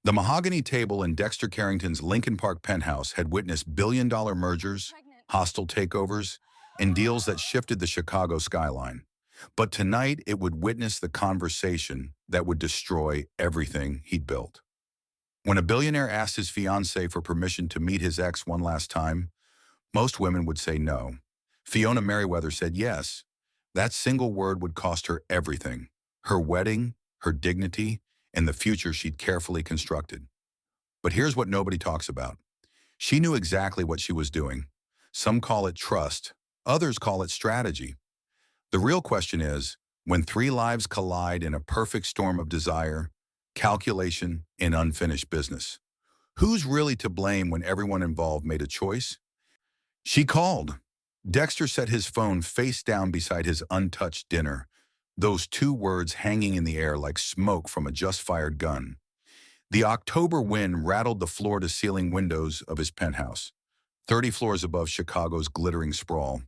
The mahogany table in Dexter Carrington's Lincoln Park penthouse had witnessed billion-dollar mergers, hostile takeovers, and deals that shifted the Chicago skyline. But tonight, it would witness the conversation that would destroy everything he'd built. When a billionaire asked his fiancée for permission to meet his ex one last time, most women would say no. Fiona Merriweather said yes. That single word would cost her everything: her wedding, her dignity, and the future she'd carefully constructed. But here's what nobody talks about. She knew exactly what she was doing. Some call it trust, others call it strategy. The real question is, when three lives collide in a perfect storm of desire, calculation, and unfinished business, who's really to blame when everyone involved made a choice? She called. Dexter set his phone face down beside his untouched dinner, those two words hanging in the air like smoke from a just-fired gun. The October wind rattled the floor-to-ceiling windows of his penthouse, 30 floors above Chicago's glittering sprawl.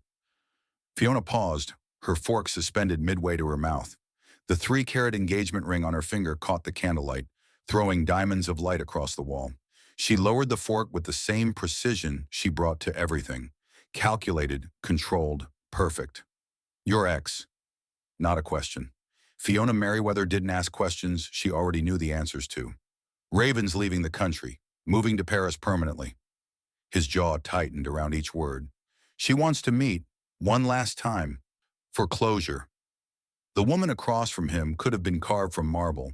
Fiona paused, her fork suspended midway to her mouth. The 3-carat engagement ring on her finger caught the candlelight, throwing diamonds of light across the wall. She lowered the fork with the same precision she brought to everything. Calculated, controlled, perfect. Your ex. Not a question. Fiona Merriweather didn't ask questions she already knew the answers to. Raven's leaving the country, moving to Paris permanently. His jaw tightened around each word. She wants to meet, one last time, for closure. The woman across from him could have been carved from marble.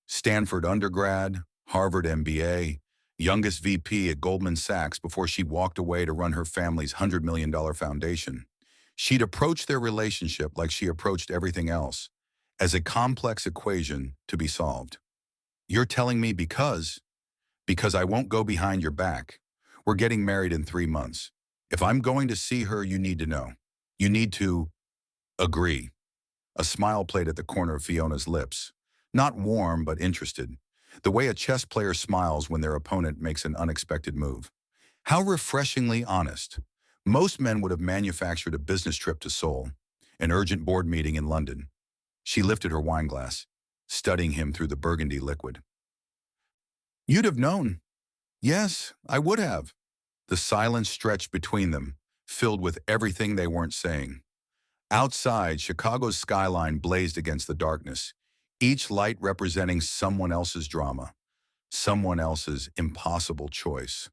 Stanford undergrad, Harvard MBA, youngest VP at Goldman Sachs before she walked away to run her family's $100 million foundation. She'd approached their relationship like she approached everything else, as a complex equation to be solved. You're telling me because I won't go behind your back. We're getting married in 3 months. If I'm going to see her, you need to know. You need to agree. A smile played at the corner of Fiona's lips. Not warm, but interested. The way a chess player smiles when their opponent makes an unexpected move. How refreshingly honest. Most men would have manufactured a business trip to Seoul, an urgent board meeting in London. She lifted her wineglass, studying him through the burgundy liquid. You'd have known. Yes, I would have. The silence stretched between them, filled with everything they weren't saying. Outside, Chicago's skyline blazed against the darkness, each light representing someone else's drama, someone else's impossible choice.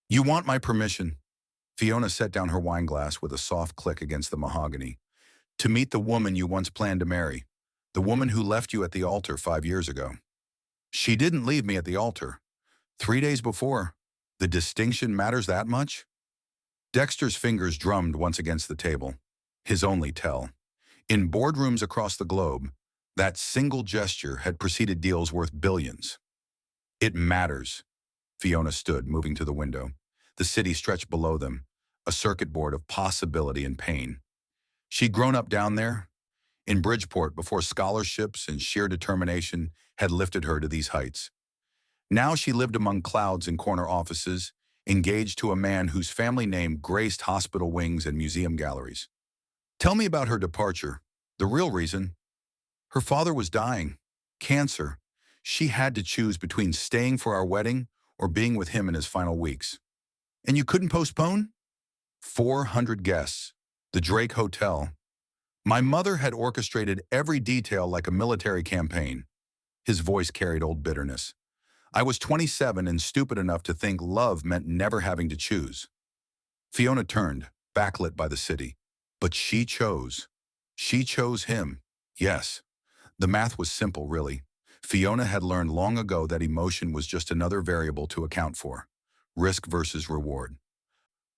You want my permission? Fiona set down her wineglass with a soft click against the mahogany. To meet the woman you once planned to marry, the woman who left you at the altar 5 years ago. She didn't leave me at the altar. 3 days before. The distinction matters that much? Dexter's fingers drummed once against the table, his only tell. In boardrooms across the globe, that single gesture had preceded deals worth billions. It matters. Fiona stood, moving to the window. The city stretched below them, a circuit board of possibility and pain. She'd grown up down there, in Bridgeport, before scholarships and sheer determination had lifted her to these heights. Now she lived among clouds in corner offices, engaged to a man whose family name graced hospital wings and museum galleries. Tell me about her departure. The real reason. Her father was dying. Cancer. She had to choose between staying for our wedding or being with him in his final weeks. And you couldn't postpone? 400 guests. The Drake Hotel. My mother had orchestrated every detail like a military campaign. His voice carried old bitterness. I was 27 and stupid enough to think love meant never having to choose. Fiona turned, backlit by the city. But she chose. She chose him. Yes. The math was simple, really. Fiona had learned long ago that emotion was just another variable to account for. Risk versus reward.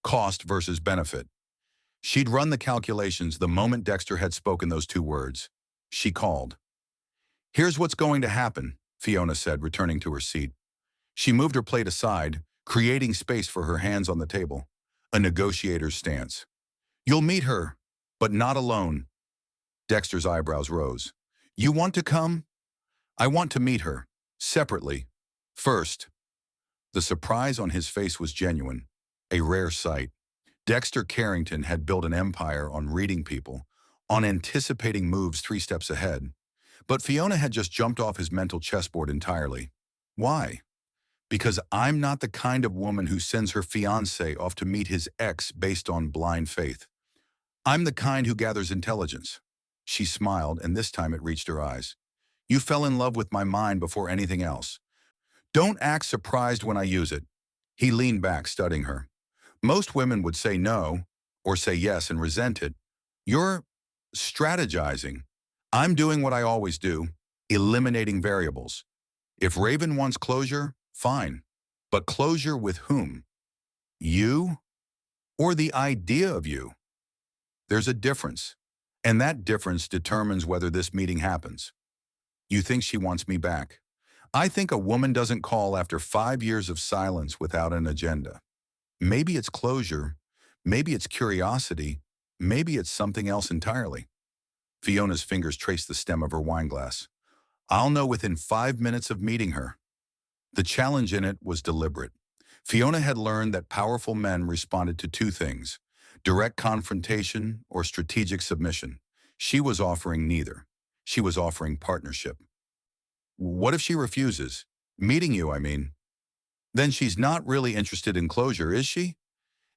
Cost versus benefit. She'd run the calculations the moment Dexter had spoken those two words. She called. Here's what's going to happen, Fiona said, returning to her seat. She moved her plate aside, creating space for her hands on the table, a negotiator's stance. You'll meet her, but not alone. Dexter's eyebrows rose. You want to come? I want to meet her, separately. First. The surprise on his face was genuine, a rare sight. Dexter Carrington had built an empire on reading people, on anticipating moves 3 steps ahead. But Fiona had just jumped off his mental chessboard entirely. Why? Because I'm not the kind of woman who sends her fiancé off to meet his ex based on blind faith. I'm the kind who gathers intelligence. She smiled, and this time it reached her eyes. You fell in love with my mind before anything else. Don't act surprised when I use it. He leaned back, studying her. Most women would say no, or say yes and resent it. You're strategizing. I'm doing what I always do, eliminating variables. If Raven wants closure, fine. But closure with whom? You or the idea of you? There's a difference. And that difference determines whether this meeting happens. You think she wants me back. I think a woman doesn't call after 5 years of silence without an agenda. Maybe it's closure, maybe it's curiosity, maybe it's something else entirely. Fiona's fingers traced the stem of her wineglass. I'll know within 5 minutes of meeting her. The challenge in it was deliberate. Fiona had learned that powerful men responded to two things: direct confrontation or strategic submission. She was offering neither. She was offering partnership. What if she refuses? Meeting you, I mean. Then she's not really interested in closure, is she?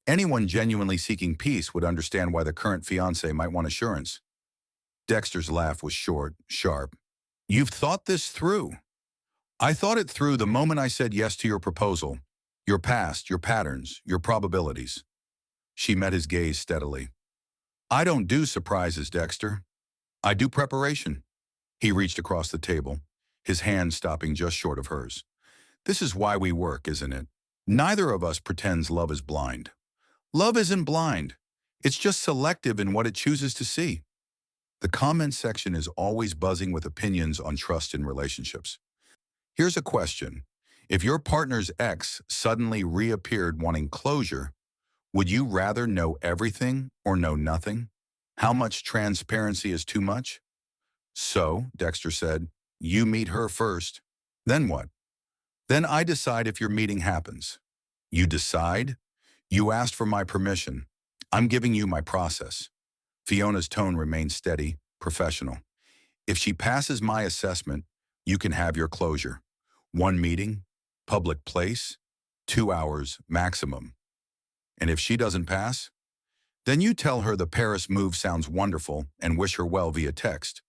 Anyone genuinely seeking peace would understand why the current fiancé might want assurance. Dexter's laugh was short, sharp. You've thought this through. I thought it through the moment I said yes to your proposal. Your past, your patterns, your probabilities. She met his gaze steadily. I don't do surprises, Dexter. I do preparation. He reached across the table, his hand stopping just short of hers. This is why we work, isn't it? Neither of us pretends love is blind. Love isn't blind. It's just selective in what it chooses to see. The comment section is always buzzing with opinions on trust in relationships. Here's a question. If your partner's ex suddenly reappeared wanting closure, would you rather know everything or know nothing? How much transparency is too much? So, Dexter said, you meet her first. Then what? Then I decide if your meeting happens. You decide? You asked for my permission. I'm giving you my process. Fiona's tone remained steady, professional. If she passes my assessment, you can have your closure. 1 meeting, public place, 2 hours maximum. And if she doesn't pass, then you tell her the Paris move sounds wonderful and wish her well via text.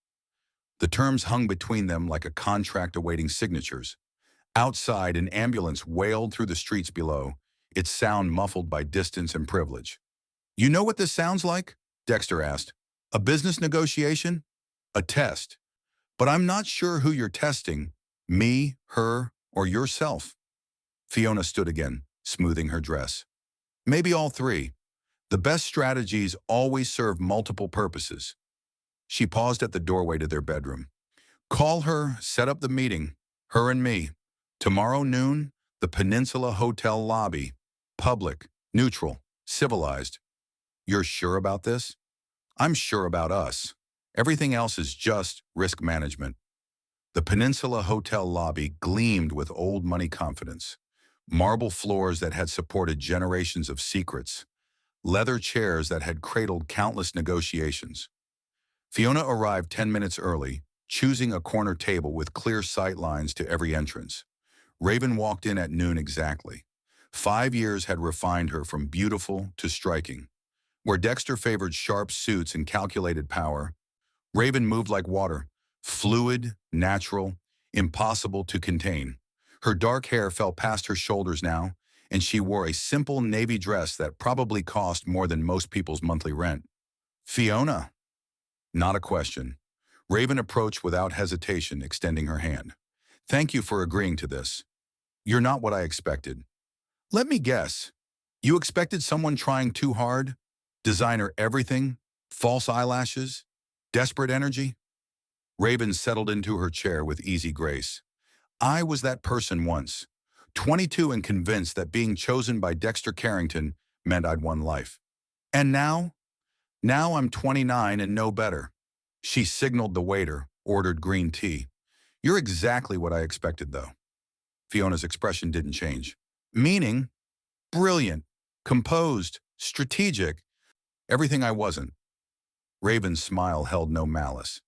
The terms hung between them like a contract awaiting signatures. Outside, an ambulance wailed through the streets below, its sound muffled by distance and privilege. You know what this sounds like? Dexter asked. A business negotiation? A test. But I'm not sure who you're testing, me, her, or yourself. Fiona stood again, smoothing her dress. Maybe all three. The best strategies always serve multiple purposes. She paused at the doorway to their bedroom. Call her, set up the meeting, her and me. Tomorrow noon, the Peninsula Hotel lobby. Public, neutral, civilized. You're sure about this? I'm sure about us. Everything else is just risk management. The Peninsula Hotel lobby gleamed with old money confidence. Marble floors that had supported generations of secrets. Leather chairs that had cradled countless negotiations. Fiona arrived 10 minutes early, choosing a corner table with clear sight lines to every entrance. Raven walked in at noon exactly. 5 years had refined her from beautiful to striking. Where Dexter favored sharp suits and calculated power, Raven moved like water, fluid, natural, impossible to contain. Her dark hair fell past her shoulders now, and she wore a simple navy dress that probably cost more than most people's monthly rent. Fiona. Not a question. Raven approached without hesitation, extending her hand. Thank you for agreeing to this. You're not what I expected. Let me guess. You expected someone trying too hard? Designer everything? False eyelashes? Desperate energy? Raven settled into her chair with easy grace. I was that person once. 22 and convinced that being chosen by Dexter Carrington meant I'd won life. And now? Now I'm 29 and know better. She signaled the waiter, ordered green tea. You're exactly what I expected, though. Fiona's expression didn't change. Meaning? Brilliant, composed, strategic, everything I wasn't. Raven's smile held no malice.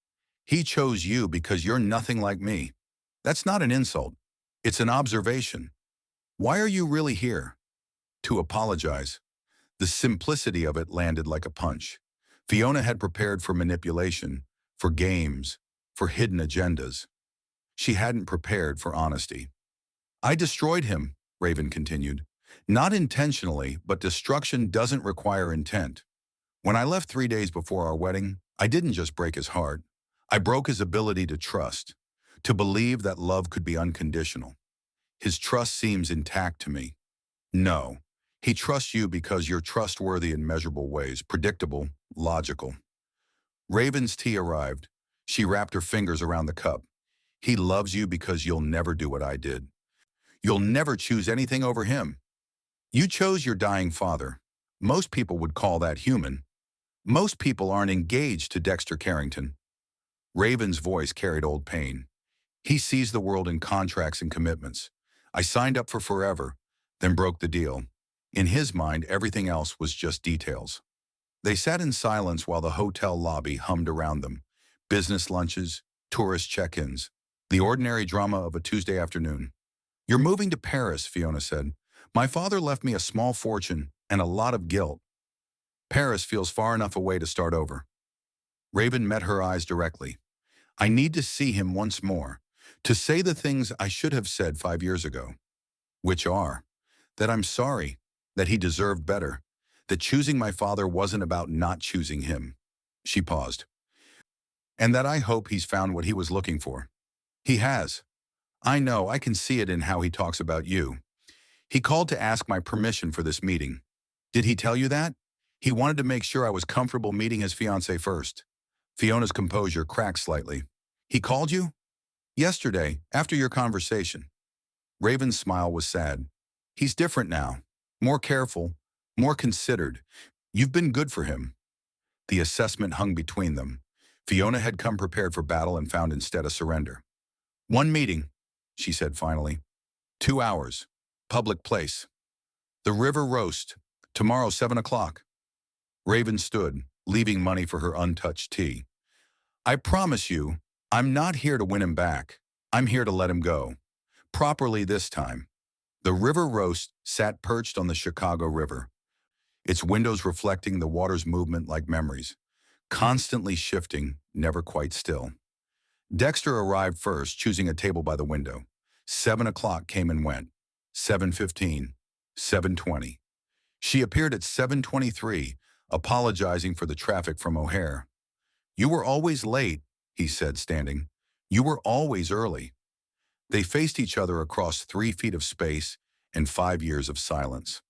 He chose you because you're nothing like me. That's not an insult. It's an observation. Why are you really here? To apologize. The simplicity of it landed like a punch. Fiona had prepared for manipulation, for games, for hidden agendas. She hadn't prepared for honesty. I destroyed him, Raven continued. Not intentionally, but destruction doesn't require intent. When I left 3 days before our wedding, I didn't just break his heart. I broke his ability to trust, to believe that love could be unconditional. His trust seems intact to me. No, he trusts you because you're trustworthy in measurable ways, predictable, logical. Raven's tea arrived. She wrapped her fingers around the cup. He loves you because you'll never do what I did. You'll never choose anything over him. You chose your dying father. Most people would call that human. Most people aren't engaged to Dexter Carrington. Raven's voice carried old pain. He sees the world in contracts and commitments. I signed up for forever, then broke the deal. In his mind, everything else was just details. They sat in silence while the hotel lobby hummed around them. Business lunches, tourist check-ins, the ordinary drama of a Tuesday afternoon. You're moving to Paris, Fiona said. My father left me a small fortune and a lot of guilt. Paris feels far enough away to start over. Raven met her eyes directly. I need to see him once more, to say the things I should have said 5 years ago. Which are, that I'm sorry, that he deserved better, that choosing my father wasn't about not choosing him. She paused. And that I hope he's found what he was looking for. He has. I know, I can see it in how he talks about you. He called to ask my permission for this meeting. Did he tell you that? He wanted to make sure I was comfortable meeting his fiancée first. Fiona's composure cracked slightly. He called you? Yesterday, after your conversation. Raven's smile was sad. He's different now. More careful, more considered. You've been good for him. The assessment hung between them. Fiona had come prepared for battle and found instead a surrender. One meeting, she said finally. 2 hours. Public place. The river roast. Tomorrow, 7 o'clock. Raven stood, leaving money for her untouched tea. I promise you, I'm not here to win him back. I'm here to let him go. Properly this time. The river roast sat perched on the Chicago River, its windows reflecting the water's movement like memories, constantly shifting, never quite still. Dexter arrived first, choosing a table by the window. 7 o'clock came and went. 7:15, 7:20. She appeared at 7:23, apologizing for the traffic from O'Hare. You were always late, he said, standing. You were always early. They faced each other across 3 feet of space and 5 years of silence.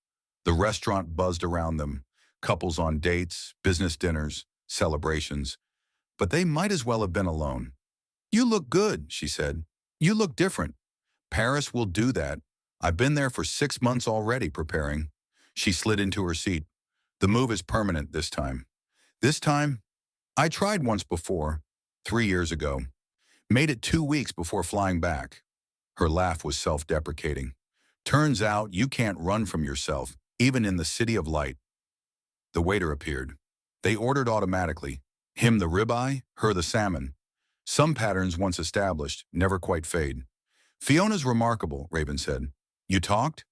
The restaurant buzzed around them, couples on dates, business dinners, celebrations. But they might as well have been alone. You look good, she said. You look different. Paris will do that. I've been there for 6 months already preparing. She slid into her seat. The move is permanent this time. This time? I tried once before, 3 years ago. Made it 2 weeks before flying back. Her laugh was self-deprecating. Turns out you can't run from yourself, even in the city of light. The waiter appeared. They ordered automatically. Him the ribeye, her the salmon. Some patterns once established never quite fade. Fiona's remarkable, Raven said. You talked?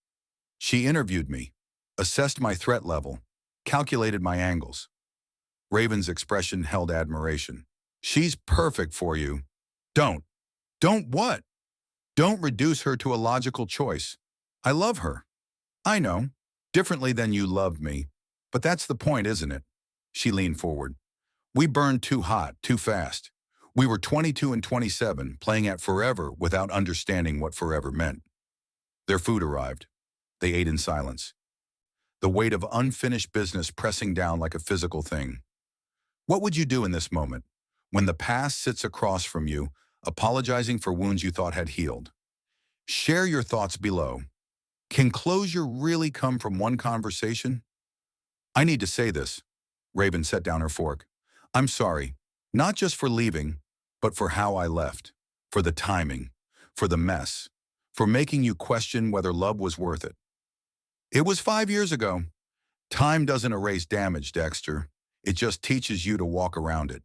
She interviewed me, assessed my threat level, calculated my angles. Raven's expression held admiration. She's perfect for you. Don't. Don't what? Don't reduce her to a logical choice. I love her. I know. Differently than you loved me. But that's the point, isn't it? She leaned forward. We burned too hot, too fast. We were 22 and 27, playing at forever without understanding what forever meant. Their food arrived. They ate in silence. The weight of unfinished business pressing down like a physical thing. What would you do in this moment, when the past sits across from you, apologizing for wounds you thought had healed? Share your thoughts below. Can closure really come from one conversation? I need to say this. Raven set down her fork. I'm sorry, not just for leaving, but for how I left, for the timing, for the mess, for making you question whether love was worth it. It was 5 years ago. Time doesn't erase damage, Dexter. It just teaches you to walk around it.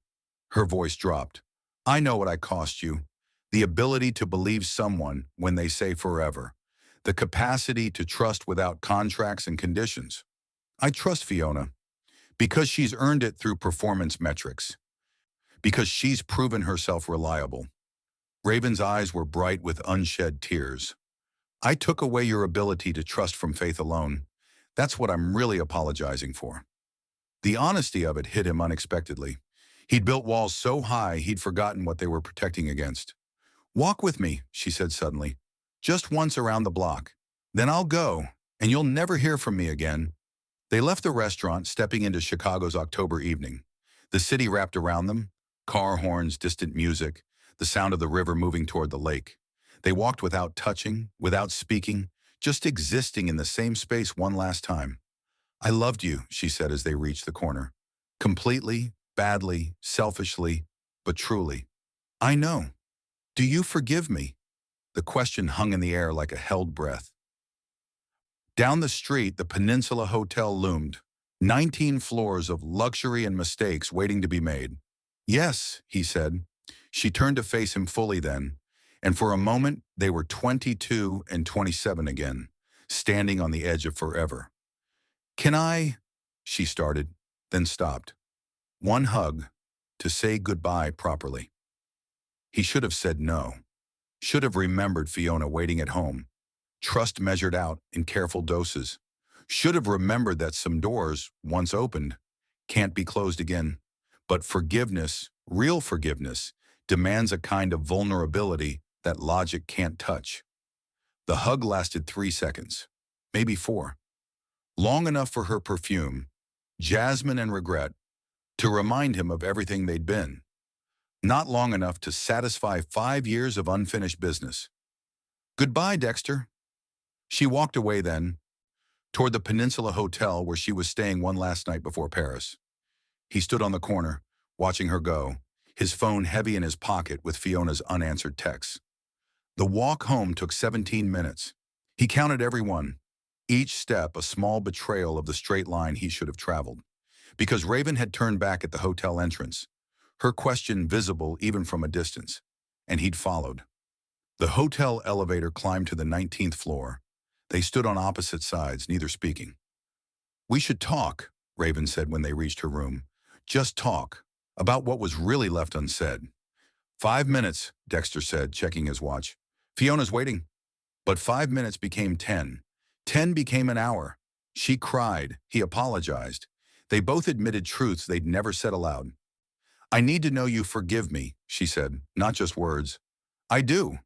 Her voice dropped. I know what I cost you. The ability to believe someone when they say forever. The capacity to trust without contracts and conditions. I trust Fiona because she's earned it through performance metrics, because she's proven herself reliable. Raven's eyes were bright with unshed tears. I took away your ability to trust from faith alone. That's what I'm really apologizing for. The honesty of it hit him unexpectedly. He'd built walls so high he'd forgotten what they were protecting against. Walk with me, she said suddenly. Just once around the block. Then I'll go, and you'll never hear from me again. They left the restaurant, stepping into Chicago's October evening. The city wrapped around them, car horns, distant music, the sound of the river moving toward the lake. They walked without touching, without speaking, just existing in the same space one last time. I loved you, she said as they reached the corner. Completely, badly, selfishly, but truly. I know. Do you forgive me? The question hung in the air like a held breath. Down the street, the Peninsula Hotel loomed. 19 floors of luxury and mistakes waiting to be made. Yes, he said. She turned to face him fully then, and for a moment they were 22 and 27 again, standing on the edge of forever. Can I? She started, then stopped. One hug, to say goodbye properly. He should have said no. Should have remembered Fiona waiting at home. Trust measured out in careful doses. Should have remembered that some doors, once opened, can't be closed again. But forgiveness, real forgiveness, demands a kind of vulnerability that logic can't touch. The hug lasted 3 seconds, maybe 4. Long enough for her perfume, jasmine and regret, to remind him of everything they'd been. Not long enough to satisfy 5 years of unfinished business. Goodbye, Dexter. She walked away then, toward the Peninsula Hotel where she was staying one last night before Paris. He stood on the corner, watching her go, his phone heavy in his pocket with Fiona's unanswered texts. The walk home took 17 minutes. He counted every one, each step a small betrayal of the straight line he should have traveled. Because Raven had turned back at the hotel entrance, her question visible even from a distance, and he'd followed. The hotel elevator climbed to the 19th floor. They stood on opposite sides, neither speaking. We should talk, Raven said when they reached her room. Just talk, about what was really left unsaid. 5 minutes, Dexter said, checking his watch. Fiona's waiting. But 5 minutes became 10. 10 became an hour. She cried. He apologized. They both admitted truths they'd never said aloud. I need to know you forgive me, she said, not just words. I do.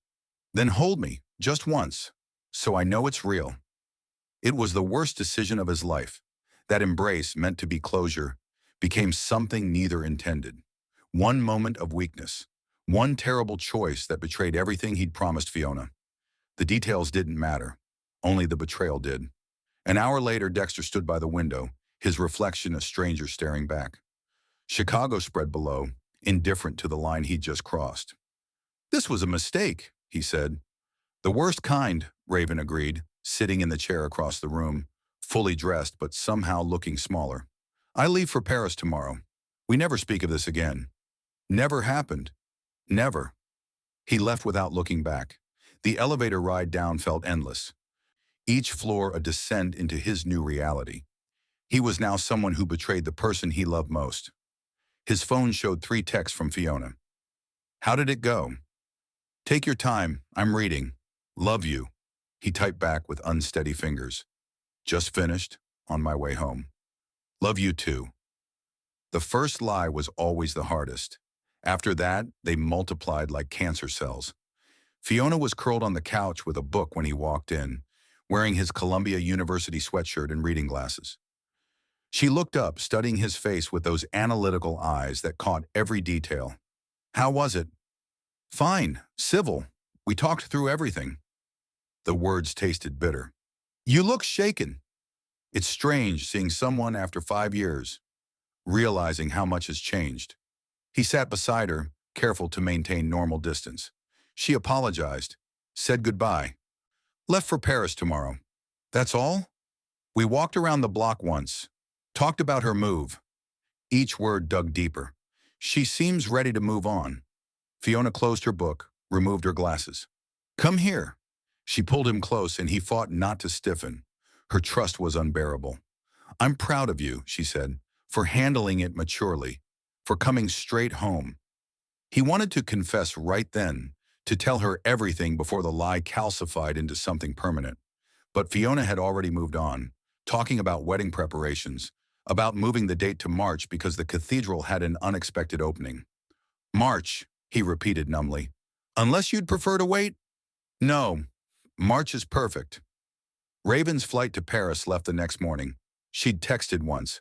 Then hold me, just once, so I know it's real. It was the worst decision of his life. That embrace, meant to be closure, became something neither intended. One moment of weakness. One terrible choice that betrayed everything he'd promised Fiona. The details didn't matter. Only the betrayal did. An hour later, Dexter stood by the window, his reflection a stranger staring back. Chicago spread below, indifferent to the line he'd just crossed. This was a mistake, he said. The worst kind, Raven agreed, sitting in the chair across the room, fully dressed but somehow looking smaller. I leave for Paris tomorrow. We never speak of this again. Never happened. Never. He left without looking back. The elevator ride down felt endless. Each floor a descent into his new reality. He was now someone who betrayed the person he loved most. His phone showed 3 texts from Fiona. How did it go? Take your time, I'm reading. Love you. He typed back with unsteady fingers. Just finished, on my way home. Love you too. The first lie was always the hardest. After that, they multiplied like cancer cells. Fiona was curled on the couch with a book when he walked in, wearing his Columbia University sweatshirt and reading glasses. She looked up, studying his face with those analytical eyes that caught every detail. How was it? Fine, civil. We talked through everything. The words tasted bitter. You look shaken. It's strange seeing someone after 5 years, realizing how much has changed. He sat beside her, careful to maintain normal distance. She apologized, said goodbye. Left for Paris tomorrow. That's all? We walked around the block once, talked about her move. Each word dug deeper. She seems ready to move on. Fiona closed her book, removed her glasses. Come here. She pulled him close and he fought not to stiffen. Her trust was unbearable. I'm proud of you, she said, for handling it maturely, for coming straight home. He wanted to confess right then, to tell her everything before the lie calcified into something permanent. But Fiona had already moved on, talking about wedding preparations, about moving the date to March because the cathedral had an unexpected opening. March, he repeated numbly. Unless you'd prefer to wait? No, March is perfect. Raven's flight to Paris left the next morning. She'd texted once.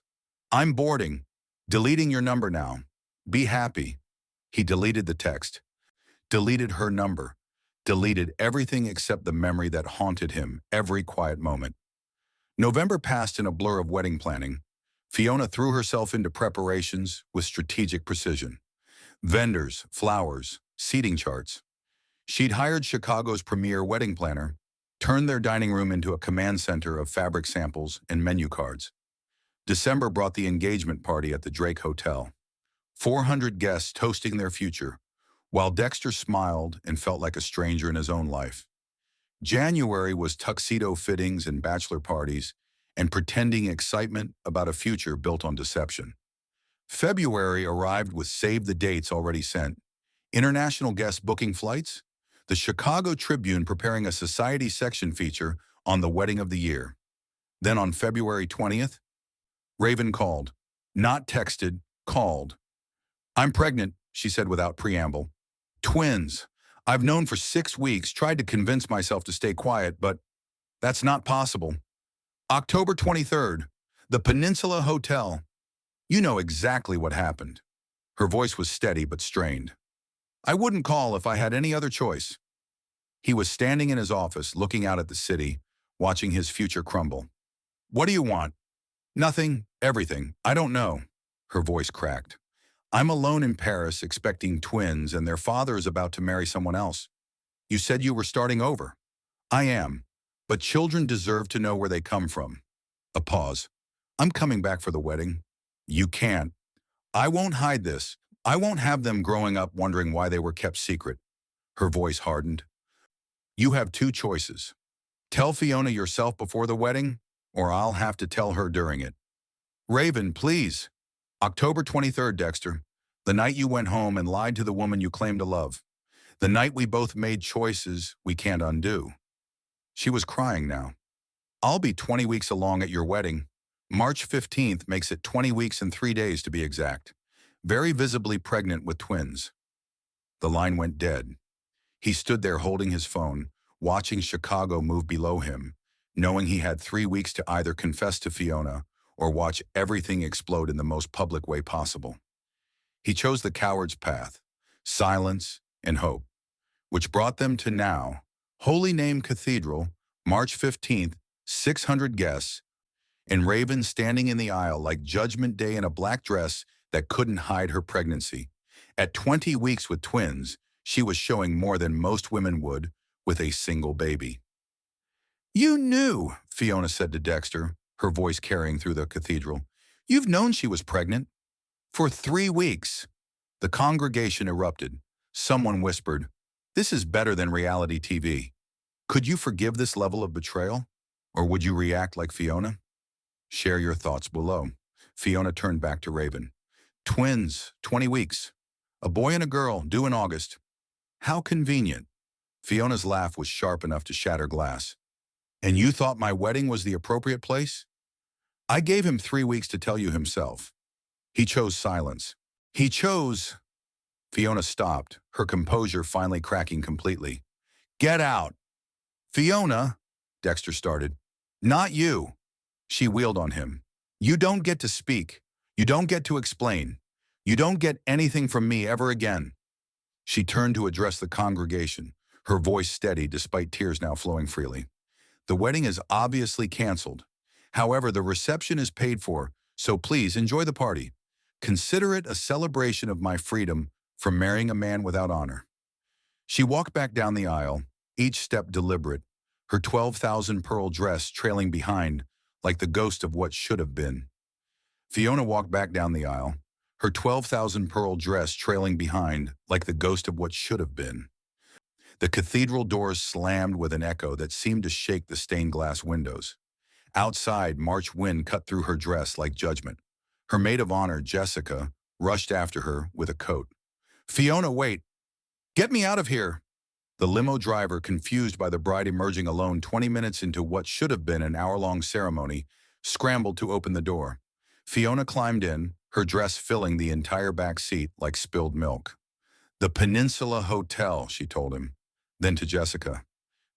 I'm boarding. Deleting your number now. Be happy. He deleted the text. Deleted her number. Deleted everything except the memory that haunted him every quiet moment. November passed in a blur of wedding planning. Fiona threw herself into preparations with strategic precision. Vendors, flowers, seating charts. She'd hired Chicago's premier wedding planner, turned their dining room into a command center of fabric samples and menu cards. December brought the engagement party at the Drake Hotel. 400 guests toasting their future, while Dexter smiled and felt like a stranger in his own life. January was tuxedo fittings and bachelor parties, and pretending excitement about a future built on deception. February arrived with save the dates already sent, international guests booking flights, the Chicago Tribune preparing a society section feature on the wedding of the year. Then on February 20th, Raven called. Not texted, called. I'm pregnant, she said without preamble. Twins. I've known for 6 weeks, tried to convince myself to stay quiet, but that's not possible. October 23rd, the Peninsula Hotel. You know exactly what happened. Her voice was steady but strained. I wouldn't call if I had any other choice. He was standing in his office, looking out at the city, watching his future crumble. What do you want? Nothing, everything. I don't know. Her voice cracked. I'm alone in Paris, expecting twins, and their father is about to marry someone else. You said you were starting over. I am, but children deserve to know where they come from. A pause. I'm coming back for the wedding. You can't. I won't hide this. I won't have them growing up wondering why they were kept secret. Her voice hardened. You have 2 choices. Tell Fiona yourself before the wedding, or I'll have to tell her during it. Raven, please. October 23rd, Dexter. The night you went home and lied to the woman you claimed to love. The night we both made choices we can't undo. She was crying now. I'll be 20 weeks along at your wedding. March 15th makes it 20 weeks and 3 days to be exact. Very visibly pregnant with twins. The line went dead. He stood there holding his phone, watching Chicago move below him, knowing he had 3 weeks to either confess to Fiona or watch everything explode in the most public way possible. He chose the coward's path, silence and hope, which brought them to now, Holy Name Cathedral, March 15th, 600 guests, and Raven standing in the aisle like Judgment Day in a black dress that couldn't hide her pregnancy. At 20 weeks with twins, she was showing more than most women would with a single baby. You knew, Fiona said to Dexter, her voice carrying through the cathedral. You've known she was pregnant. For 3 weeks. The congregation erupted. Someone whispered, this is better than reality TV. Could you forgive this level of betrayal? Or would you react like Fiona? Share your thoughts below. Fiona turned back to Raven. Twins, 20 weeks. A boy and a girl, due in August. How convenient. Fiona's laugh was sharp enough to shatter glass. And you thought my wedding was the appropriate place? I gave him 3 weeks to tell you himself. He chose silence. He chose... Fiona stopped, her composure finally cracking completely. Get out. Fiona, Dexter started. Not you. She wheeled on him. You don't get to speak. You don't get to explain. You don't get anything from me ever again. She turned to address the congregation, her voice steady despite tears now flowing freely. The wedding is obviously canceled. However, the reception is paid for, so please enjoy the party. Consider it a celebration of my freedom from marrying a man without honor. She walked back down the aisle, each step deliberate, her 12,000-pearl dress trailing behind like the ghost of what should have been. Fiona walked back down the aisle, her 12,000-pearl dress trailing behind like the ghost of what should have been. The cathedral doors slammed with an echo that seemed to shake the stained glass windows. Outside, March wind cut through her dress like judgment. Her maid of honor, Jessica, rushed after her with a coat. "Fiona, wait! Get me out of here!" The limo driver, confused by the bride emerging alone 20 minutes into what should have been an hour-long ceremony, scrambled to open the door. Fiona climbed in, her dress filling the entire back seat like spilled milk. "The Peninsula Hotel," she told him. Then to Jessica,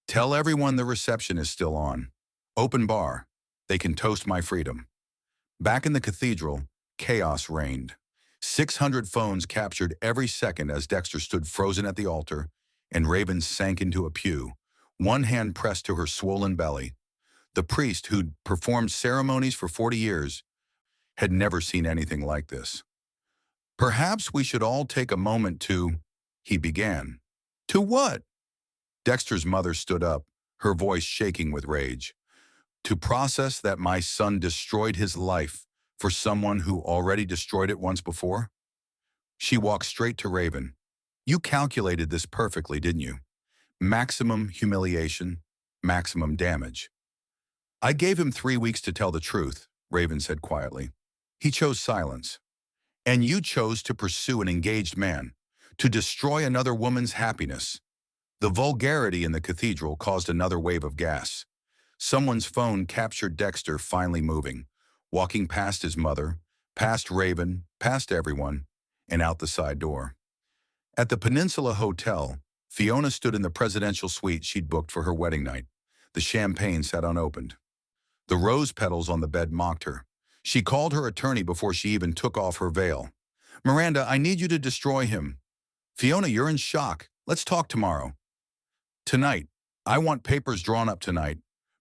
"Tell everyone the reception is still on. Open bar. They can toast my freedom." Back in the cathedral, chaos reigned. 600 phones captured every second as Dexter stood frozen at the altar, and Raven sank into a pew, one hand pressed to her swollen belly. The priest, who'd performed ceremonies for 40 years, had never seen anything like this. "Perhaps we should all take a moment to," he began. "To what?" Dexter's mother stood up, her voice shaking with rage. "To process that my son destroyed his life for someone who already destroyed it once before?" She walked straight to Raven. "You calculated this perfectly, didn't you? Maximum humiliation, maximum damage." "I gave him 3 weeks to tell the truth," Raven said quietly. "He chose silence. And you chose to pursue an engaged man, to destroy another woman's happiness." The vulgarity in the cathedral caused another wave of gas. Someone's phone captured Dexter finally moving, walking past his mother, past Raven, past everyone, and out the side door. At the Peninsula Hotel, Fiona stood in the presidential suite she'd booked for her wedding night. The champagne sat unopened. The rose petals on the bed mocked her. She called her attorney before she even took off her veil. "Miranda, I need you to destroy him." "Fiona, you're in shock. Let's talk tomorrow." "Tonight. I want papers drawn up tonight.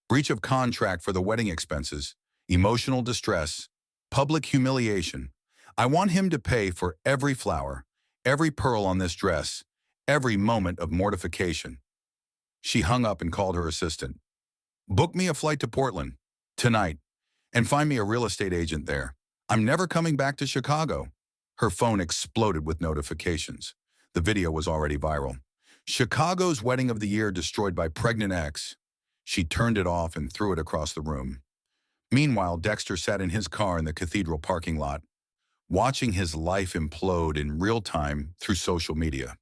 Breach of contract for the wedding expenses, emotional distress, public humiliation. I want him to pay for every flower, every pearl on this dress, every moment of mortification." She hung up and called her assistant. "Book me a flight to Portland. Tonight. And find me a real estate agent there. I'm never coming back to Chicago." Her phone exploded with notifications. The video was already viral. "Chicago's wedding of the year destroyed by pregnant ex." She turned it off and threw it across the room. Meanwhile, Dexter sat in his car in the cathedral parking lot, watching his life implode in real time through social media.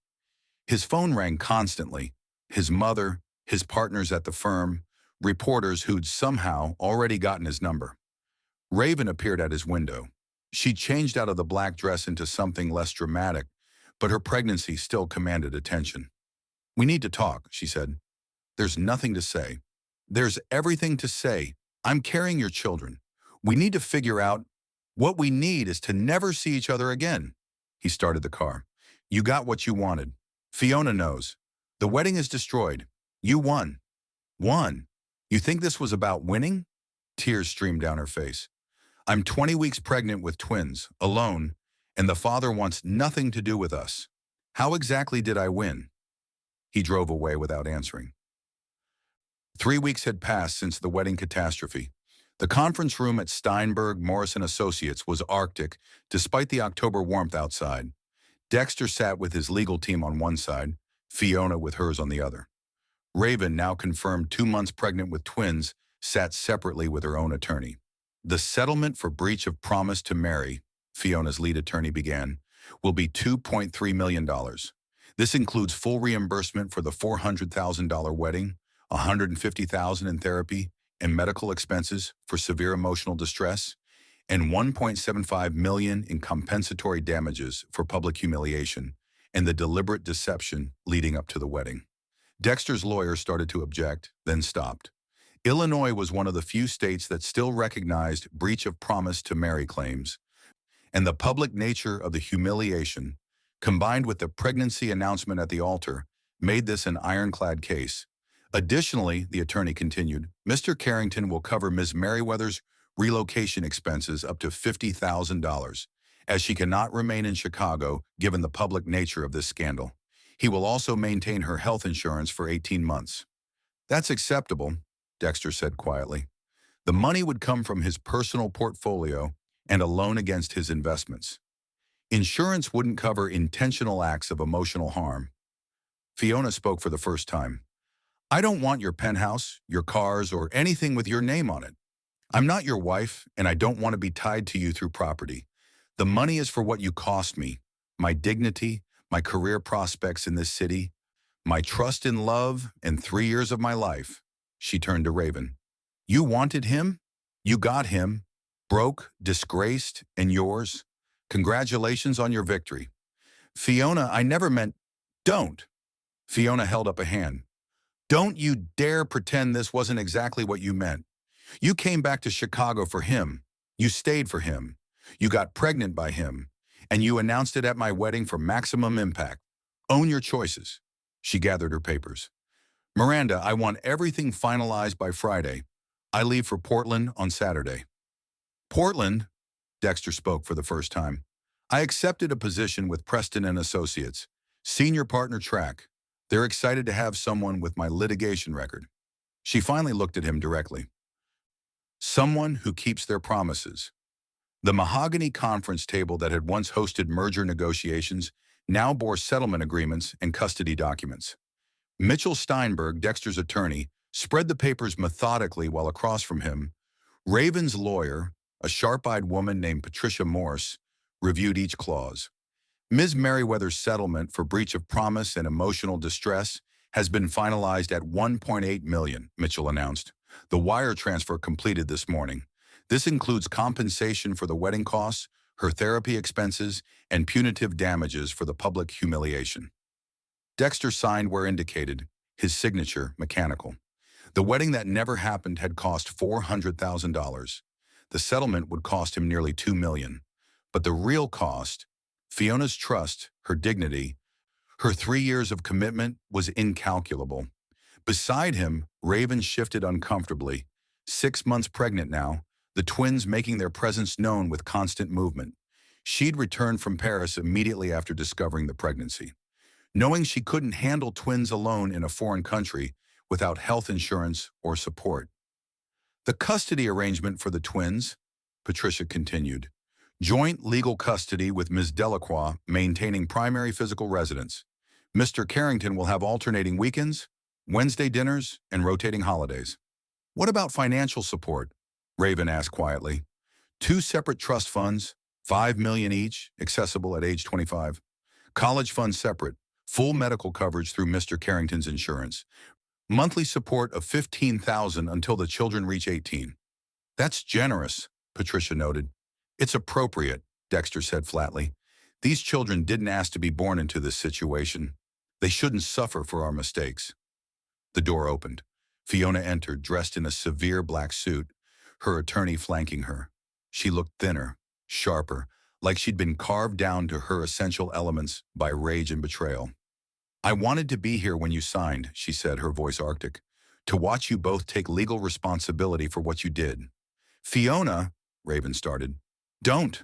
His phone rang constantly. His mother, his partners at the firm, reporters who'd somehow already gotten his number. Raven appeared at his window. She changed out of the black dress into something less dramatic, but her pregnancy still commanded attention. "We need to talk," she said. "There's nothing to say." "There's everything to say. I'm carrying your children. We need to figure out what we need is to never see each other again." He started the car. "You got what you wanted. Fiona knows. The wedding is destroyed. You won." "Won? You think this was about winning?" Tears streamed down her face. "I'm 20 weeks pregnant with twins, alone, and the father wants nothing to do with us. How exactly did I win?" He drove away without answering. 3 weeks had passed since the wedding catastrophe. The conference room at Steinberg, Morrison Associates was arctic despite the October warmth outside. Dexter sat with his legal team on one side, Fiona with hers on the other. Raven, now confirmed 2 months pregnant with twins, sat separately with her own attorney. "The settlement for breach of promise to marry," Fiona's lead attorney began, "will be $2.3 million. This includes full reimbursement for the $400,000 wedding, $150,000 in therapy and medical expenses for severe emotional distress, and $1.75 million in compensatory damages for public humiliation and the deliberate deception leading up to the wedding." Dexter's lawyer started to object, then stopped. Illinois was one of the few states that still recognized breach of promise to marry claims, and the public nature of the humiliation, combined with the pregnancy announcement at the altar, made this an ironclad case. Additionally, the attorney continued, "Mr. Carrington will cover Ms. Merriweather's relocation expenses up to $50,000, as she cannot remain in Chicago given the public nature of this scandal. He will also maintain her health insurance for 18 months. "That's acceptable," Dexter said quietly. "The money would come from his personal portfolio and a loan against his investments. Insurance wouldn't cover intentional acts of emotional harm." Fiona spoke for the first time. I don't want your penthouse, your cars, or anything with your name on it. I'm not your wife, and I don't want to be tied to you through property. The money is for what you cost me, my dignity, my career prospects in this city, my trust in love, and 3 years of my life. She turned to Raven. You wanted him? You got him. Broke, disgraced, and yours. Congratulations on your victory. Fiona, I never meant... Don't. Fiona held up a hand. Don't you dare pretend this wasn't exactly what you meant. You came back to Chicago for him. You stayed for him. You got pregnant by him. And you announced it at my wedding for maximum impact. Own your choices. She gathered her papers. Miranda, I want everything finalized by Friday. I leave for Portland on Saturday. Portland? Dexter spoke for the first time. I accepted a position with Preston and Associates, senior partner track. They're excited to have someone with my litigation record. She finally looked at him directly. Someone who keeps their promises. The mahogany conference table that had once hosted merger negotiations now bore settlement agreements and custody documents. Mitchell Steinberg, Dexter's attorney, spread the papers methodically while across from him, Raven's lawyer, a sharp-eyed woman named Patricia Morse, reviewed each clause. Ms. Merriweather's settlement for breach of promise and emotional distress has been finalized at $1.8 million, Mitchell announced. The wire transfer completed this morning. This includes compensation for the wedding costs, her therapy expenses, and punitive damages for the public humiliation. Dexter signed where indicated, his signature mechanical. The wedding that never happened had cost $400,000. The settlement would cost him nearly $2 million. But the real cost, Fiona's trust, her dignity, her 3 years of commitment, was incalculable. Beside him, Raven shifted uncomfortably. 6 months pregnant now, the twins making their presence known with constant movement. She'd returned from Paris immediately after discovering the pregnancy. Knowing she couldn't handle twins alone in a foreign country without health insurance or support. The custody arrangement for the twins, Patricia continued. Joint legal custody with Ms. Delacroix maintaining primary physical residence. Mr. Carrington will have alternating weekends, Wednesday dinners, and rotating holidays. What about financial support? Raven asked quietly. 2 separate trust funds, $5 million each, accessible at age 25. College funds separate, full medical coverage through Mr. Carrington's insurance. Monthly support of $15,000 until the children reach 18. That's generous, Patricia noted. It's appropriate, Dexter said flatly. These children didn't ask to be born into this situation. They shouldn't suffer for our mistakes. The door opened. Fiona entered, dressed in a severe black suit, her attorney flanking her. She looked thinner, sharper, like she'd been carved down to her essential elements by rage and betrayal. I wanted to be here when you signed, she said, her voice arctic, to watch you both take legal responsibility for what you did. Fiona, Raven started. Don't.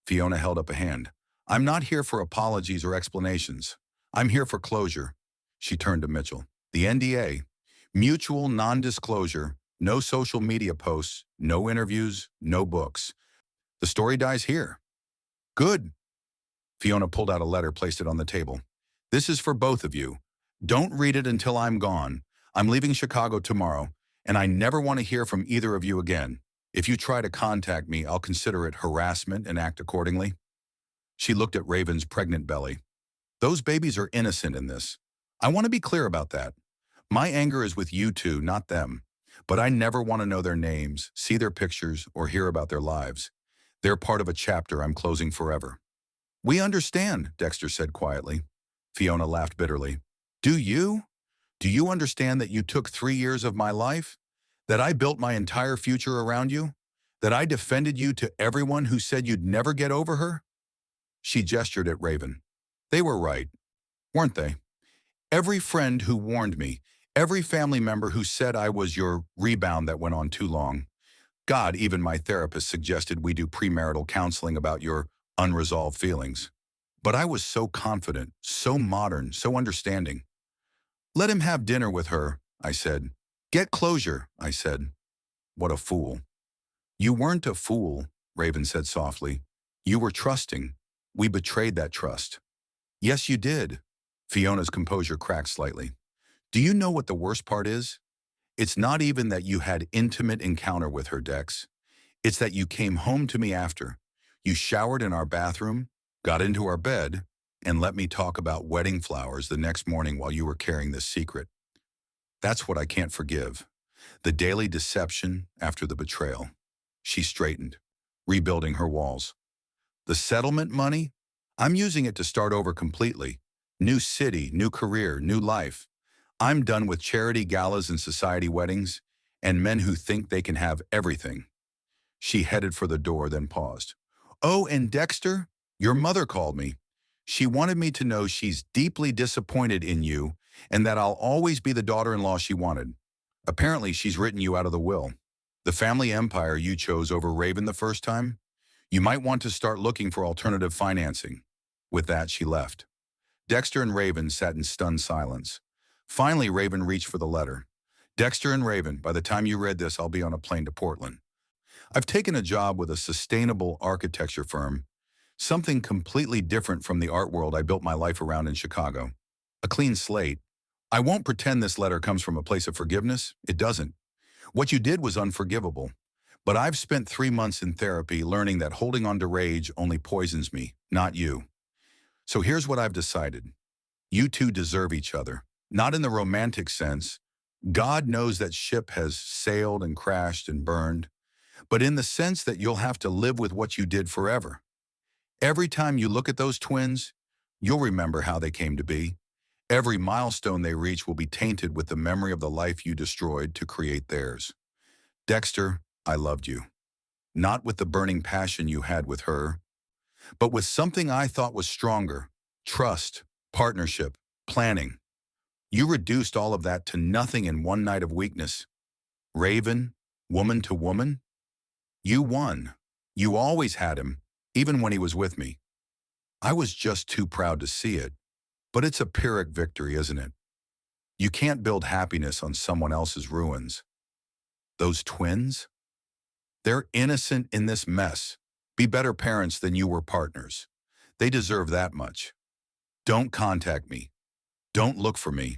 Fiona held up a hand. I'm not here for apologies or explanations. I'm here for closure. She turned to Mitchell. The NDA, mutual non-disclosure, no social media posts, no interviews, no books. The story dies here. Good. Fiona pulled out a letter, placed it on the table. This is for both of you. Don't read it until I'm gone. I'm leaving Chicago tomorrow, and I never want to hear from either of you again. If you try to contact me, I'll consider it harassment and act accordingly. She looked at Raven's pregnant belly. Those babies are innocent in this. I want to be clear about that. My anger is with you two, not them. But I never want to know their names, see their pictures, or hear about their lives. They're part of a chapter I'm closing forever. We understand, Dexter said quietly. Fiona laughed bitterly. Do you? Do you understand that you took 3 years of my life? That I built my entire future around you? That I defended you to everyone who said you'd never get over her? She gestured at Raven. They were right, weren't they? Every friend who warned me, every family member who said I was your rebound that went on too long. God, even my therapist suggested we do premarital counseling about your unresolved feelings. But I was so confident, so modern, so understanding. Let him have dinner with her, I said. Get closure, I said. What a fool. You weren't a fool, Raven said softly. You were trusting. We betrayed that trust. Yes, you did. Fiona's composure cracked slightly. Do you know what the worst part is? It's not even that you had intimate encounter with her, Dex. It's that you came home to me after. You showered in our bathroom, got into our bed, and let me talk about wedding flowers the next morning while you were carrying this secret. That's what I can't forgive. The daily deception after the betrayal. She straightened, rebuilding her walls. The settlement money? I'm using it to start over completely. New city, new career, new life. I'm done with charity galas and society weddings, and men who think they can have everything. She headed for the door, then paused. Oh, and Dexter, your mother called me. She wanted me to know she's deeply disappointed in you and that I'll always be the daughter-in-law she wanted. Apparently, she's written you out of the will. The family empire you chose over Raven the first time? You might want to start looking for alternative financing. With that, she left. Dexter and Raven sat in stunned silence. Finally, Raven reached for the letter. Dexter and Raven, by the time you read this, I'll be on a plane to Portland. I've taken a job with a sustainable architecture firm, something completely different from the art world I built my life around in Chicago. A clean slate. I won't pretend this letter comes from a place of forgiveness. It doesn't. What you did was unforgivable. But I've spent 3 months in therapy learning that holding on to rage only poisons me, not you. So here's what I've decided. You two deserve each other. Not in the romantic sense. God knows that ship has sailed and crashed and burned. But in the sense that you'll have to live with what you did forever. Every time you look at those twins, you'll remember how they came to be. Every milestone they reach will be tainted with the memory of the life you destroyed to create theirs. Dexter, I loved you. Not with the burning passion you had with her, but with something I thought was stronger: trust, partnership, planning. You reduced all of that to nothing in one night of weakness. Raven, woman to woman? You won. You always had him, even when he was with me. I was just too proud to see it. But it's a Pyrrhic victory, isn't it? You can't build happiness on someone else's ruins. Those twins? They're innocent in this mess. Be better parents than you were partners. They deserve that much. Don't contact me. Don't look for me.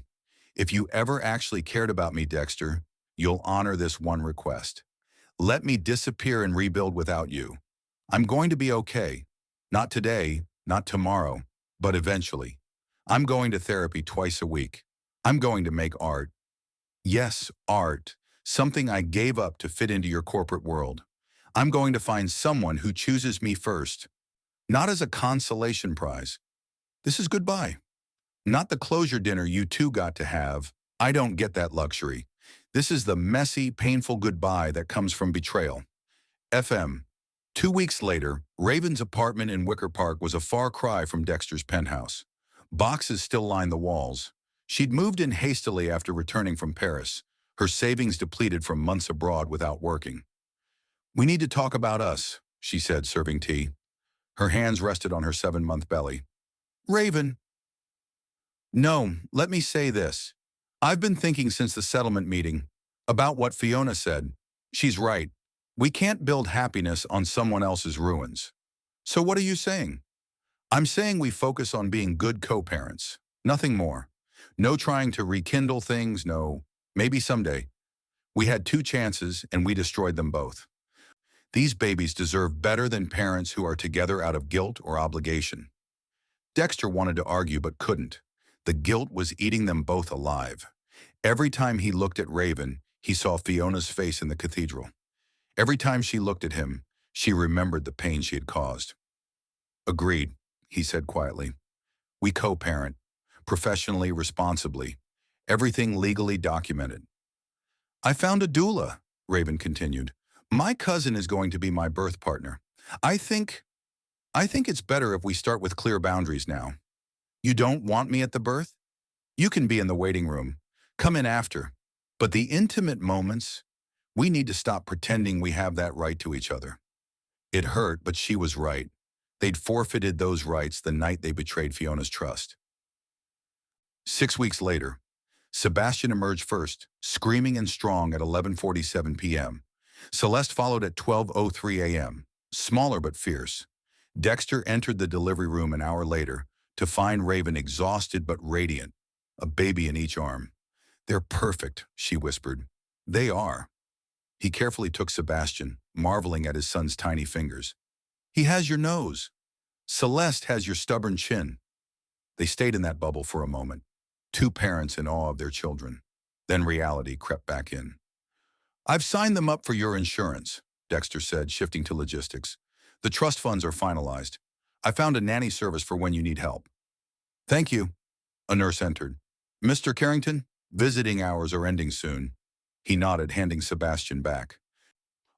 If you ever actually cared about me, Dexter, you'll honor this one request. Let me disappear and rebuild without you. I'm going to be okay. Not today, not tomorrow, but eventually. I'm going to therapy twice a week. I'm going to make art. Yes, art. Something I gave up to fit into your corporate world. I'm going to find someone who chooses me first. Not as a consolation prize. This is goodbye. Not the closure dinner you two got to have. I don't get that luxury. This is the messy, painful goodbye that comes from betrayal. FM. 2 weeks later, Raven's apartment in Wicker Park was a far cry from Dexter's penthouse. Boxes still lined the walls. She'd moved in hastily after returning from Paris, her savings depleted from months abroad without working. We need to talk about us, she said, serving tea. Her hands rested on her 7-month belly. Raven. No, let me say this. I've been thinking since the settlement meeting about what Fiona said. She's right. We can't build happiness on someone else's ruins. So what are you saying? I'm saying we focus on being good co-parents. Nothing more. No trying to rekindle things, no. Maybe someday. We had 2 chances and we destroyed them both. These babies deserve better than parents who are together out of guilt or obligation. Dexter wanted to argue but couldn't. The guilt was eating them both alive. Every time he looked at Raven, he saw Fiona's face in the cathedral. Every time she looked at him, she remembered the pain she had caused. Agreed, he said quietly. We co-parent, professionally, responsibly, everything legally documented. I found a doula, Raven continued. My cousin is going to be my birth partner. I think it's better if we start with clear boundaries now. You don't want me at the birth? You can be in the waiting room. Come in after. But the intimate moments, we need to stop pretending we have that right to each other. It hurt, but she was right. They'd forfeited those rights the night they betrayed Fiona's trust. 6 weeks later, Sebastian emerged first, screaming and strong at 11:47 p.m. Celeste followed at 12:03 a.m., smaller but fierce. Dexter entered the delivery room an hour later, to find Raven exhausted but radiant, a baby in each arm. "They're perfect," she whispered. "They are." He carefully took Sebastian, marveling at his son's tiny fingers. "He has your nose. Celeste has your stubborn chin." They stayed in that bubble for a moment, two parents in awe of their children. Then reality crept back in. "I've signed them up for your insurance," Dexter said, shifting to logistics. "The trust funds are finalized. I found a nanny service for when you need help." "Thank you." A nurse entered. "Mr. Carrington, visiting hours are ending soon." He nodded, handing Sebastian back.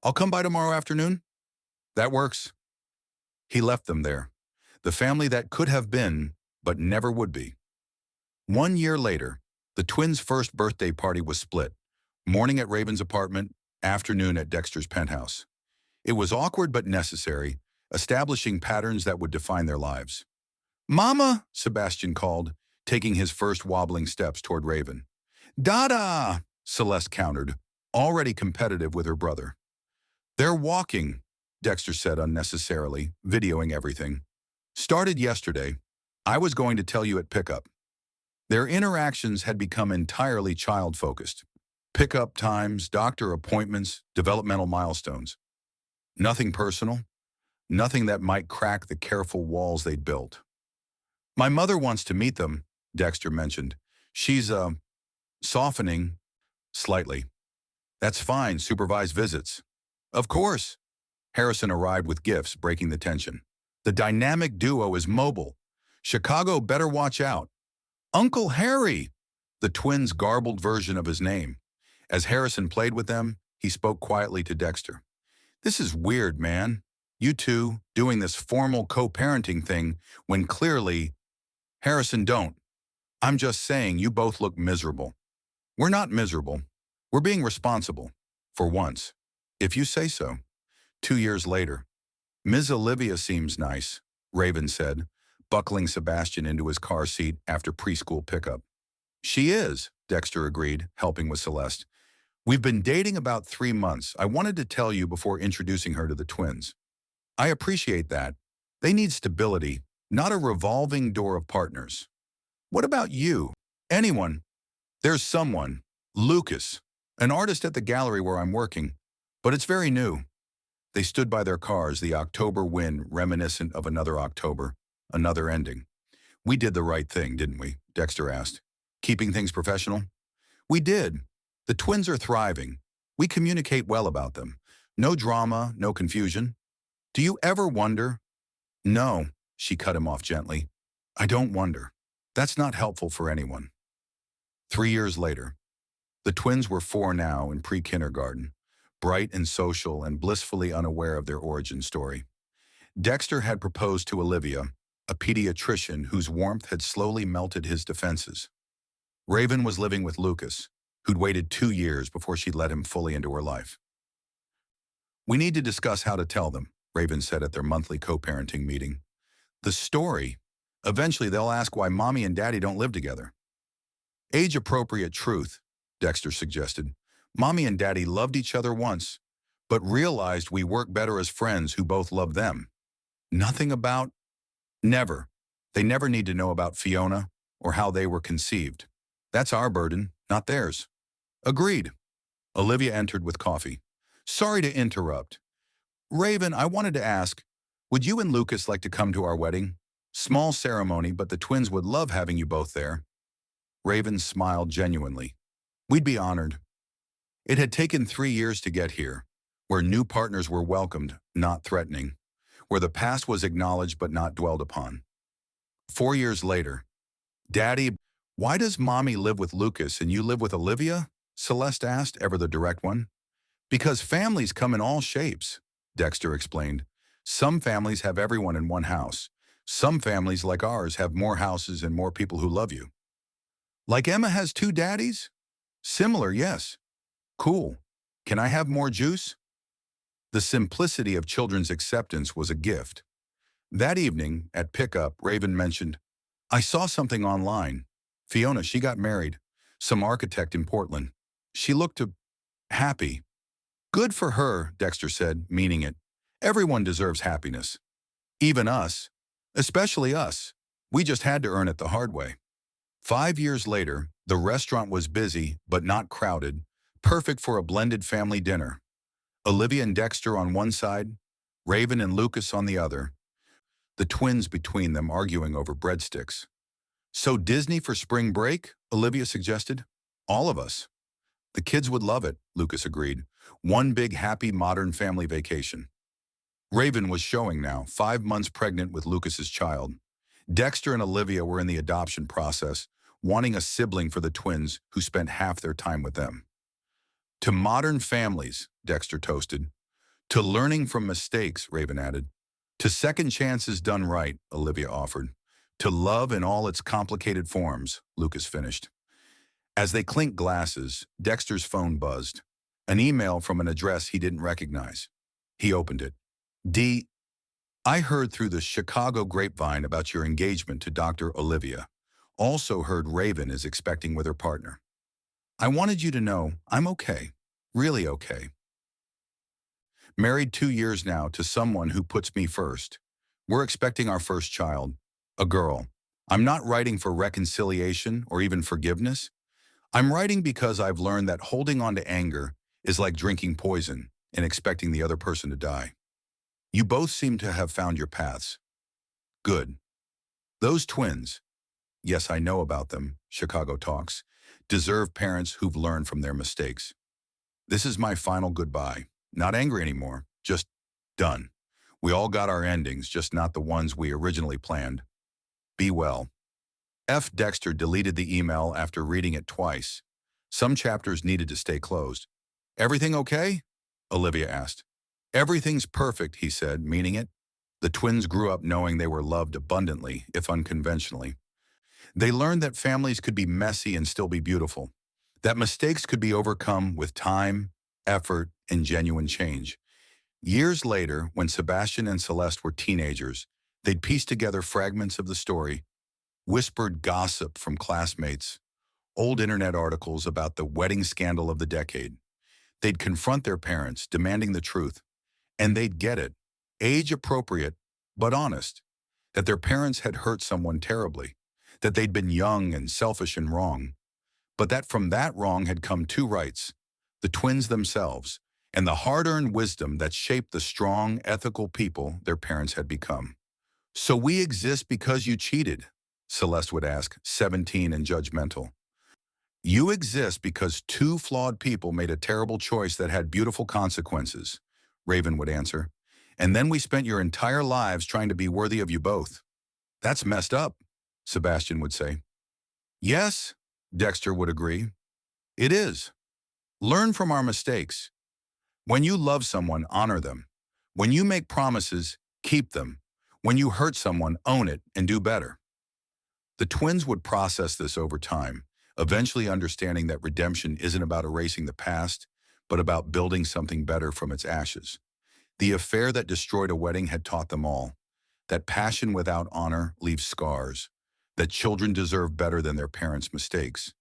"I'll come by tomorrow afternoon?" "That works." He left them there, the family that could have been, but never would be. 1 year later, the twins' first birthday party was split. Morning at Raven's apartment, afternoon at Dexter's penthouse. It was awkward but necessary, establishing patterns that would define their lives. "Mama," Sebastian called, taking his first wobbling steps toward Raven. "Dada," Celeste countered, already competitive with her brother. "They're walking," Dexter said unnecessarily, videoing everything. "Started yesterday. I was going to tell you at pickup." Their interactions had become entirely child-focused. Pickup times, doctor appointments, developmental milestones. Nothing personal, nothing that might crack the careful walls they'd built. "My mother wants to meet them," Dexter mentioned. "She's, softening slightly." "That's fine, supervised visits." "Of course." Harrison arrived with gifts, breaking the tension. "The dynamic duo is mobile. Chicago better watch out." "Uncle Harry!" The twins' garbled version of his name. As Harrison played with them, he spoke quietly to Dexter. "This is weird, man. You two doing this formal co-parenting thing when clearly—" "Harrison, don't. I'm just saying you both look miserable." "We're not miserable. We're being responsible. For once. If you say so." 2 years later. "Ms. Olivia seems nice," Raven said, buckling Sebastian into his car seat after preschool pickup. "She is," Dexter agreed, helping with Celeste. "We've been dating about 3 months. I wanted to tell you before introducing her to the twins." "I appreciate that. They need stability, not a revolving door of partners." "What about you? Anyone?" "There's someone. Lucas. An artist at the gallery where I'm working. But it's very new." They stood by their cars, the October wind reminiscent of another October, another ending. "We did the right thing, didn't we?" Dexter asked. "Keeping things professional?" "We did. The twins are thriving. We communicate well about them. No drama, no confusion." "Do you ever wonder?" "No," she cut him off gently. "I don't wonder. That's not helpful for anyone." 3 years later. The twins were 4 now in pre-kindergarten, bright and social and blissfully unaware of their origin story. Dexter had proposed to Olivia, a pediatrician whose warmth had slowly melted his defenses. Raven was living with Lucas, who'd waited 2 years before she'd let him fully into her life. "We need to discuss how to tell them," Raven said at their monthly co-parenting meeting. "The story. Eventually they'll ask why mommy and daddy don't live together." "Age-appropriate truth," Dexter suggested. "Mommy and daddy loved each other once, but realized we work better as friends who both love them." "Nothing about—" "Never. They never need to know about Fiona or how they were conceived. That's our burden, not theirs." "Agreed." Olivia entered with coffee. "Sorry to interrupt. Raven, I wanted to ask, would you and Lucas like to come to our wedding? Small ceremony, but the twins would love having you both there." Raven smiled genuinely. "We'd be honored." It had taken 3 years to get here, where new partners were welcomed, not threatening, where the past was acknowledged but not dwelled upon. 4 years later. "Daddy, why does mommy live with Lucas and you live with Olivia?" Celeste asked, ever the direct one. "Because families come in all shapes," Dexter explained. "Some families have everyone in one house. Some families, like ours, have more houses and more people who love you." "Like Emma has 2 daddies?" "Similar, yes." "Cool. Can I have more juice?" The simplicity of children's acceptance was a gift. That evening, at pickup, Raven mentioned, "I saw something online. Fiona, she got married. Some architect in Portland. She looked happy." "Good for her," Dexter said, meaning it. "Everyone deserves happiness. Even us. Especially us." We just had to earn it the hard way. 5 years later, the restaurant was busy but not crowded, perfect for a blended family dinner. Olivia and Dexter on one side, Raven and Lucas on the other, the twins between them arguing over breadsticks. So Disney for spring break? Olivia suggested. All of us. The kids would love it, Lucas agreed. One big happy modern family vacation. Raven was showing now, 5 months pregnant with Lucas's child. Dexter and Olivia were in the adoption process, wanting a sibling for the twins who spent half their time with them. To modern families, Dexter toasted. To learning from mistakes, Raven added. To second chances done right, Olivia offered. To love in all its complicated forms, Lucas finished. As they clinked glasses, Dexter's phone buzzed. An email from an address he didn't recognize. He opened it. I heard through the Chicago grapevine about your engagement to Dr. Olivia. Also heard Raven is expecting with her partner. I wanted you to know I'm okay. Really okay. Married 2 years now to someone who puts me first. We're expecting our first child, a girl. I'm not writing for reconciliation or even forgiveness. I'm writing because I've learned that holding on to anger is like drinking poison and expecting the other person to die. You both seem to have found your paths. Good. Those twins, yes, I know about them, Chicago talks, deserve parents who've learned from their mistakes. This is my final goodbye. Not angry anymore, just done. We all got our endings, just not the ones we originally planned. Be well. F. Dexter deleted the email after reading it twice. Some chapters needed to stay closed. Everything okay? Olivia asked. Everything's perfect, he said, meaning it. The twins grew up knowing they were loved abundantly, if unconventionally. They learned that families could be messy and still be beautiful, that mistakes could be overcome with time, effort, and genuine change. Years later, when Sebastian and Celeste were teenagers, they'd piece together fragments of the story, whispered gossip from classmates, old internet articles about the wedding scandal of the decade. They'd confront their parents, demanding the truth, and they'd get it, age-appropriate, but honest, that their parents had hurt someone terribly, that they'd been young and selfish and wrong, but that from that wrong had come two rights, the twins themselves, and the hard-earned wisdom that shaped the strong, ethical people their parents had become. So we exist because you cheated, Celeste would ask, 17 and judgmental. You exist because two flawed people made a terrible choice that had beautiful consequences, Raven would answer. And then we spent your entire lives trying to be worthy of you both. That's messed up, Sebastian would say. Yes, Dexter would agree. It is. Learn from our mistakes. When you love someone, honor them. When you make promises, keep them. When you hurt someone, own it and do better. The twins would process this over time, eventually understanding that redemption isn't about erasing the past, but about building something better from its ashes. The affair that destroyed a wedding had taught them all that passion without honor leaves scars, that children deserve better than their parents' mistakes,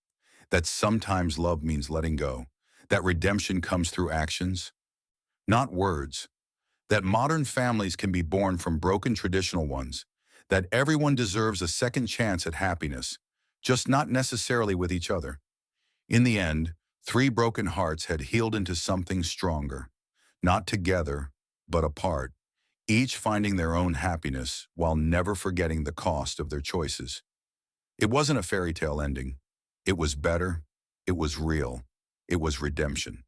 that sometimes love means letting go, that redemption comes through actions, not words, that modern families can be born from broken traditional ones, that everyone deserves a second chance at happiness, just not necessarily with each other. In the end, three broken hearts had healed into something stronger, not together, but apart, each finding their own happiness while never forgetting the cost of their choices. It wasn't a fairy tale ending. It was better. It was real. It was redemption.